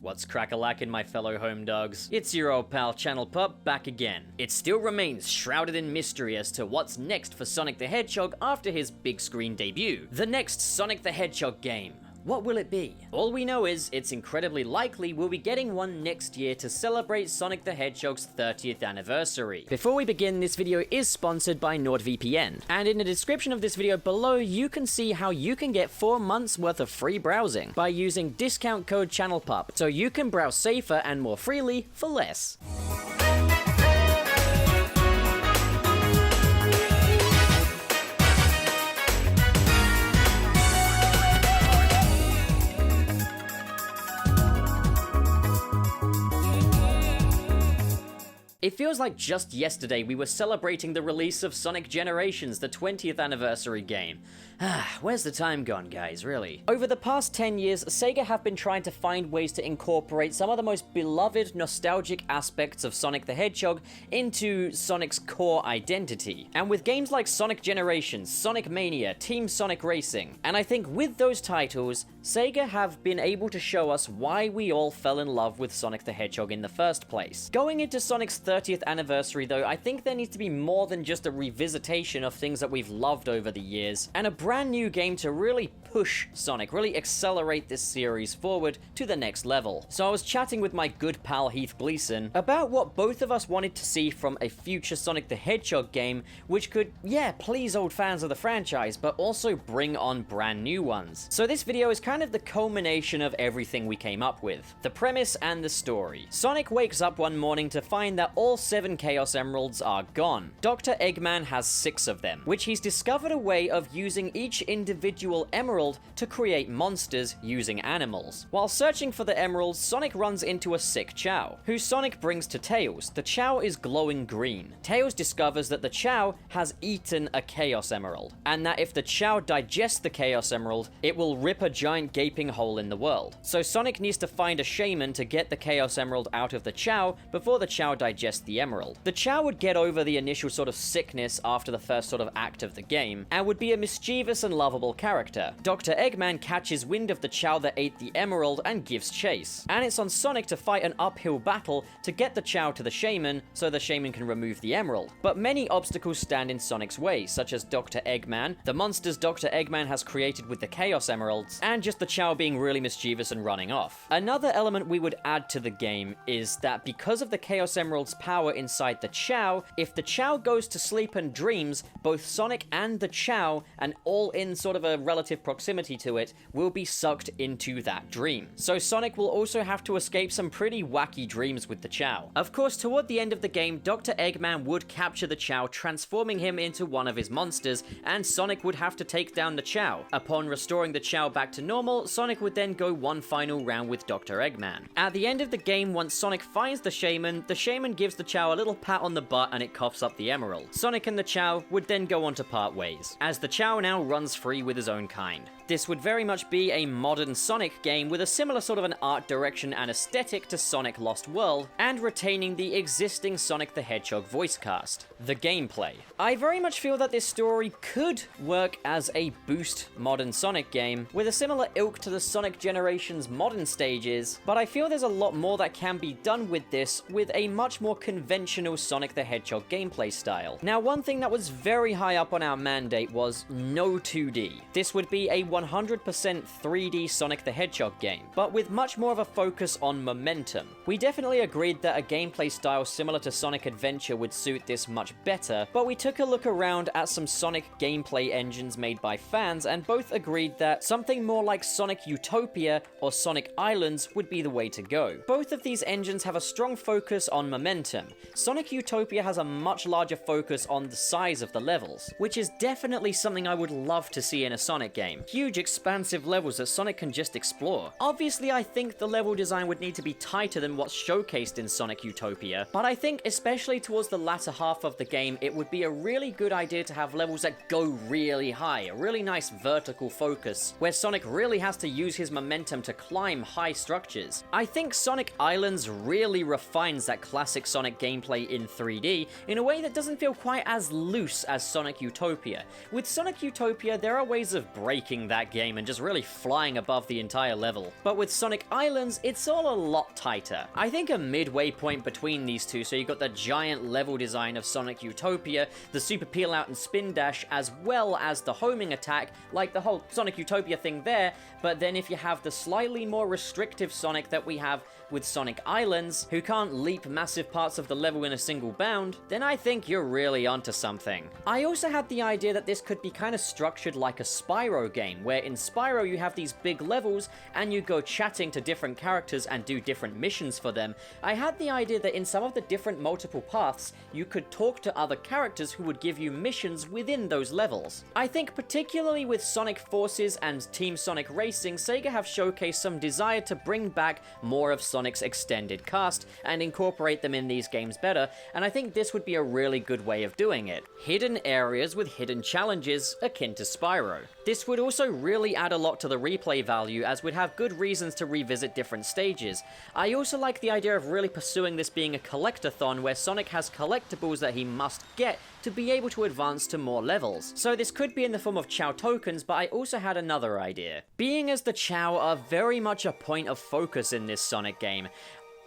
What's crack-a-lackin', my fellow home dogs? It's your old pal Channel Pup back again. It still remains shrouded in mystery as to what's next for Sonic the Hedgehog after his big screen debut. The next Sonic the Hedgehog game. What will it be? All we know is it's incredibly likely we'll be getting one next year to celebrate Sonic the Hedgehog's 30th anniversary. Before we begin, this video is sponsored by NordVPN, and in the description of this video below you can see how you can get 4 months worth of free browsing by using discount code CHANNELPUP, so you can browse safer and more freely for less. It feels like just yesterday we were celebrating the release of Sonic Generations, the 20th anniversary game. Where's the time gone, guys, really? Over the past 10 years, Sega have been trying to find ways to incorporate some of the most beloved, nostalgic aspects of Sonic the Hedgehog into Sonic's core identity. And with games like Sonic Generations, Sonic Mania, Team Sonic Racing, and I think with those titles, Sega have been able to show us why we all fell in love with Sonic the Hedgehog in the first place. Going into Sonic's 30th anniversary though, I think there needs to be more than just a revisitation of things that we've loved over the years, and a brand new game to really push Sonic, really accelerate this series forward to the next level. So I was chatting with my good pal Heath Gleason about what both of us wanted to see from a future Sonic the Hedgehog game, which could, please old fans of the franchise, but also bring on brand new ones. So this video is kind of the culmination of everything we came up with. The premise and the story. Sonic wakes up one morning to find that all 7 Chaos Emeralds are gone. Dr. Eggman has 6 of them, which he's discovered a way of using each individual emerald to create monsters using animals. While searching for the emeralds, Sonic runs into a sick Chow, who Sonic brings to Tails. The Chow is glowing green. Tails discovers that the Chow has eaten a Chaos Emerald, and that if the Chow digests the Chaos Emerald, it will rip a giant gaping hole in the world. So Sonic needs to find a shaman to get the Chaos Emerald out of the Chow before the Chow digests the emerald. The Chow would get over the initial sort of sickness after the first sort of act of the game, and would be a mischievous and lovable character. Dr. Eggman catches wind of the Chow that ate the emerald and gives chase, and it's on Sonic to fight an uphill battle to get the Chow to the shaman so the shaman can remove the emerald. But many obstacles stand in Sonic's way, such as Dr. Eggman, the monsters Dr. Eggman has created with the Chaos Emeralds, and just the Chow being really mischievous and running off. Another element we would add to the game is that because of the Chaos Emerald's power inside the Chow, if the Chow goes to sleep and dreams, both Sonic and the Chow, and all in sort of a relative proximity to it, will be sucked into that dream. So Sonic will also have to escape some pretty wacky dreams with the Chow. Of course, toward the end of the game, Dr. Eggman would capture the Chow, transforming him into one of his monsters, and Sonic would have to take down the Chow. Upon restoring the Chow back to normal, Sonic would then go one final round with Dr. Eggman. At the end of the game, once Sonic finds the shaman gives the Chow a little pat on the butt and it coughs up the emerald. Sonic and the Chow would then go on to part ways, as the Chow now runs free with his own kind. This would very much be a modern Sonic game with a similar sort of an art direction and aesthetic to Sonic Lost World, and retaining the existing Sonic the Hedgehog voice cast. The gameplay. I very much feel that this story could work as a boost modern Sonic game, with a similar ilk to the Sonic Generations modern stages, but I feel there's a lot more that can be done with this, with a much more conventional Sonic the Hedgehog gameplay style. Now, one thing that was very high up on our mandate was no 2D. This would be a 100% 3D Sonic the Hedgehog game, but with much more of a focus on momentum. We definitely agreed that a gameplay style similar to Sonic Adventure would suit this much better, but we took a look around at some Sonic gameplay engines made by fans and both agreed that something more like Sonic Utopia or Sonic Islands would be the way to go. Both of these engines have a strong focus on momentum. Sonic Utopia has a much larger focus on the size of the levels, which is definitely something I would love to see in a Sonic game. Huge expansive levels that Sonic can just explore. Obviously, I think the level design would need to be tighter than what's showcased in Sonic Utopia, but I think especially towards the latter half of the game, it would be a really good idea to have levels that go really high, a really nice vertical focus, where Sonic really has to use his momentum to climb high structures. I think Sonic Islands really refines that classic Sonic gameplay in 3D in a way that doesn't feel quite as loose as Sonic Utopia. With Sonic Utopia, Utopia, there are ways of breaking that game and just really flying above the entire level. But with Sonic Islands, it's all a lot tighter. I think a midway point between these two, so you've got the giant level design of Sonic Utopia, the super peel out and spin dash, as well as the homing attack, like the whole Sonic Utopia thing there, but then if you have the slightly more restrictive Sonic that we have with Sonic Islands, who can't leap massive parts of the level in a single bound, then I think you're really onto something. I also had the idea that this could be kind of structured like a Spyro game, where in Spyro you have these big levels and you go chatting to different characters and do different missions for them. I had the idea that in some of the different multiple paths, you could talk to other characters who would give you missions within those levels. I think particularly with Sonic Forces and Team Sonic Racing, Sega have showcased some desire to bring back more of Sonic's extended cast and incorporate them in these games better, and I think this would be a really good way of doing it. Hidden areas with hidden challenges akin to Spyro. This would also really add a lot to the replay value, as we'd have good reasons to revisit different stages. I also like the idea of really pursuing this being a collectathon where Sonic has collectibles that he must get to be able to advance to more levels. So this could be in the form of Chow tokens, but I also had another idea. Being as the Chow are very much a point of focus in this Sonic game,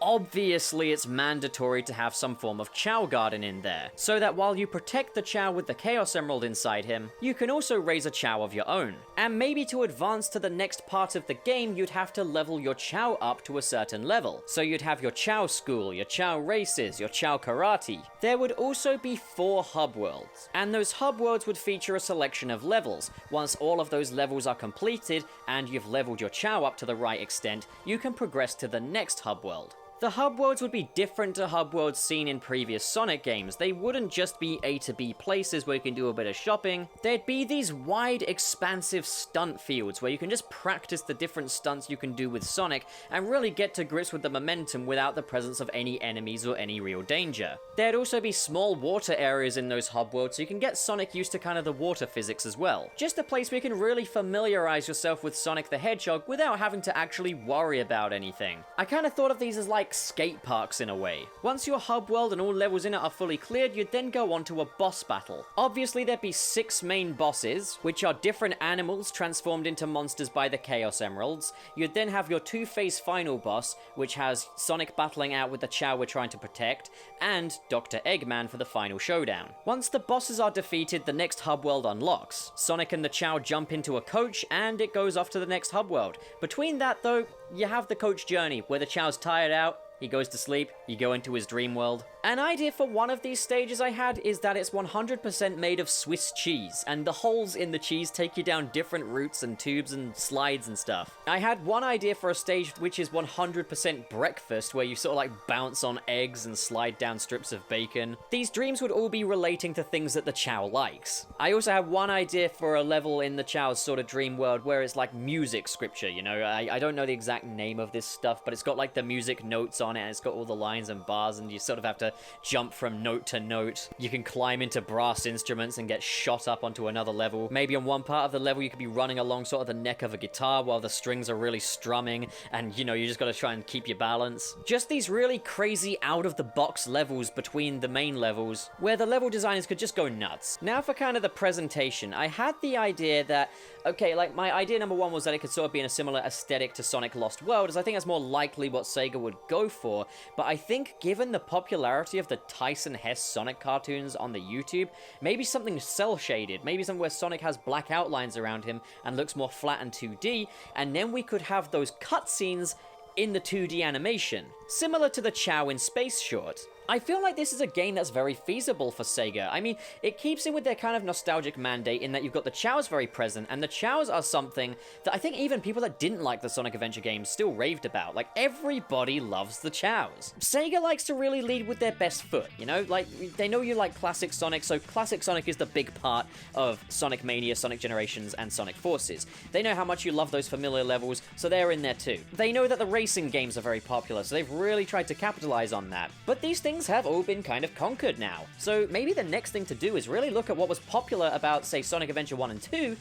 obviously it's mandatory to have some form of Chow Garden in there, so that while you protect the Chow with the Chaos Emerald inside him, you can also raise a Chow of your own. And maybe to advance to the next part of the game, you'd have to level your Chow up to a certain level. So you'd have your Chow School, your Chow Races, your Chow Karate. There would also be 4 hub worlds, and those hub worlds would feature a selection of levels. Once all of those levels are completed, and you've leveled your Chow up to the right extent, you can progress to the next hub world. The hub worlds would be different to hub worlds seen in previous Sonic games. They wouldn't just be A to B places where you can do a bit of shopping. There'd be these wide, expansive stunt fields where you can just practice the different stunts you can do with Sonic and really get to grips with the momentum without the presence of any enemies or any real danger. There'd also be small water areas in those hub worlds so you can get Sonic used to kind of the water physics as well. Just a place where you can really familiarize yourself with Sonic the Hedgehog without having to actually worry about anything. I kind of thought of these as like skate parks in a way. Once your hub world and all levels in it are fully cleared, you'd then go on to a boss battle. Obviously there'd be 6 main bosses, which are different animals transformed into monsters by the Chaos Emeralds. You'd then have your 2-phase final boss, which has Sonic battling out with the Chow we're trying to protect, and Dr. Eggman for the final showdown. Once the bosses are defeated, the next hub world unlocks. Sonic and the Chow jump into a coach, and it goes off to the next hub world. Between that though, you have the coach journey, where the Chow's tired out, he goes to sleep, you go into his dream world. An idea for one of these stages I had is that it's 100% made of Swiss cheese, and the holes in the cheese take you down different routes and tubes and slides and stuff. I had one idea for a stage which is 100% breakfast, where you sort of like bounce on eggs and slide down strips of bacon. These dreams would all be relating to things that the Chow likes. I also have one idea for a level in the Chow's sort of dream world where it's like music scripture, you know? I don't know the exact name of this stuff, but it's got like the music notes on it, and it's got all the lines and bars, and you sort of have to jump from note to note. You can climb into brass instruments and get shot up onto another level. Maybe on one part of the level you could be running along sort of the neck of a guitar while the strings are really strumming, and you know, you just gotta try and keep your balance. Just these really crazy out-of-the-box levels between the main levels, where the level designers could just go nuts. Now for kind of the presentation. I had the idea that, okay, like my idea number 1 was that it could sort of be in a similar aesthetic to Sonic Lost World, as I think that's more likely what Sega would go for, but I think given the popularity of the Tyson Hess Sonic cartoons on the YouTube, maybe something cel-shaded, maybe something where Sonic has black outlines around him and looks more flat and 2D, and then we could have those cutscenes in the 2D animation, similar to the Chow in Space Short. I feel like this is a game that's very feasible for Sega. I mean, it keeps in with their kind of nostalgic mandate in that you've got the Chows very present, and the Chows are something that I think even people that didn't like the Sonic Adventure games still raved about. Like, everybody loves the Chows. Sega likes to really lead with their best foot, you know? Like, they know you like classic Sonic, so classic Sonic is the big part of Sonic Mania, Sonic Generations, and Sonic Forces. They know how much you love those familiar levels, so they're in there too. They know that the racing games are very popular, so they've really tried to capitalize on that. But these things have all been kind of conquered now. So maybe the next thing to do is really look at what was popular about, say, Sonic Adventure 1 and 2,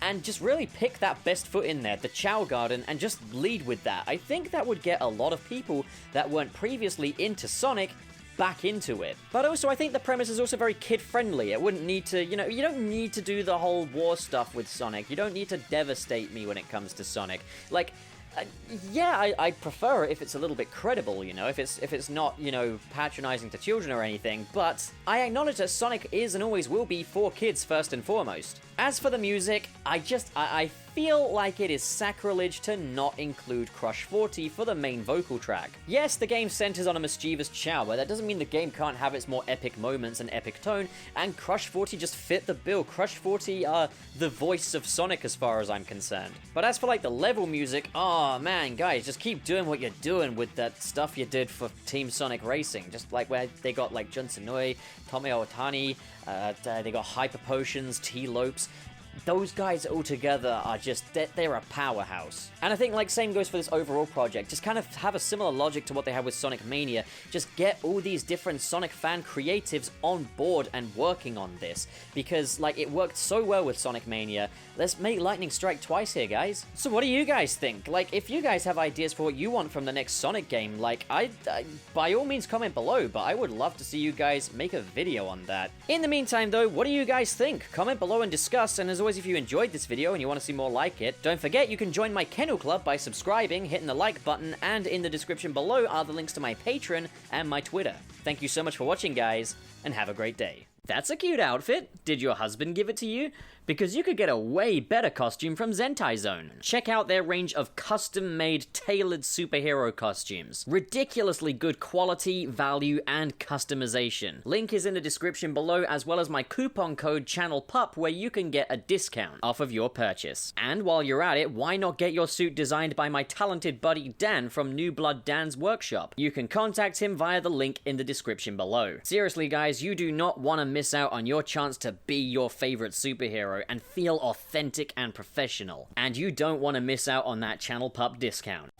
and just really pick that best foot in there, the Chow Garden, and just lead with that. I think that would get a lot of people that weren't previously into Sonic back into it. But also, I think the premise is also very kid-friendly. It wouldn't need to, you know, you don't need to do the whole war stuff with Sonic. You don't need to devastate me when it comes to Sonic. Like, yeah, I'd prefer it if it's a little bit credible, you know, if it's not, you know, patronizing to children or anything, but I acknowledge that Sonic is and always will be for kids first and foremost. As for the music, I feel like it is sacrilege to not include Crush 40 for the main vocal track. Yes, the game centers on a mischievous Chow, but that doesn't mean the game can't have its more epic moments and epic tone, and Crush 40 just fit the bill. Crush 40 are the voice of Sonic as far as I'm concerned. But as for like the level music, oh man, guys, just keep doing what you're doing with that stuff you did for Team Sonic Racing. Just like where they got like Jun Senoi, Tomeo Otani, they got Hyper Potions, T-Lopes. Those guys all together are just, they're a powerhouse. And I think like same goes for this overall project. Just kind of have a similar logic to what they had with Sonic Mania. Just get all these different Sonic fan creatives on board and working on this. Because like it worked so well with Sonic Mania. Let's make lightning strike twice here, guys. So what do you guys think? Like if you guys have ideas for what you want from the next Sonic game, like I by all means comment below, but I would love to see you guys make a video on that. In the meantime though, what do you guys think? Comment below and discuss, and as always, if you enjoyed this video and you want to see more like it, don't forget you can join my Kennel Club by subscribing, hitting the like button, and in the description below are the links to my Patreon and my Twitter. Thank you so much for watching, guys, and have a great day. That's a cute outfit. Did your husband give it to you? Because you could get a way better costume from Zentai Zone. Check out their range of custom-made, tailored superhero costumes. Ridiculously good quality, value, and customization. Link is in the description below, as well as my coupon code CHANNELPUP, where you can get a discount off of your purchase. And while you're at it, why not get your suit designed by my talented buddy Dan from New Blood Dan's workshop? You can contact him via the link in the description below. Seriously guys, you do not want to miss out on your chance to be your favorite superhero and feel authentic and professional. And you don't want to miss out on that Channel Pup discount.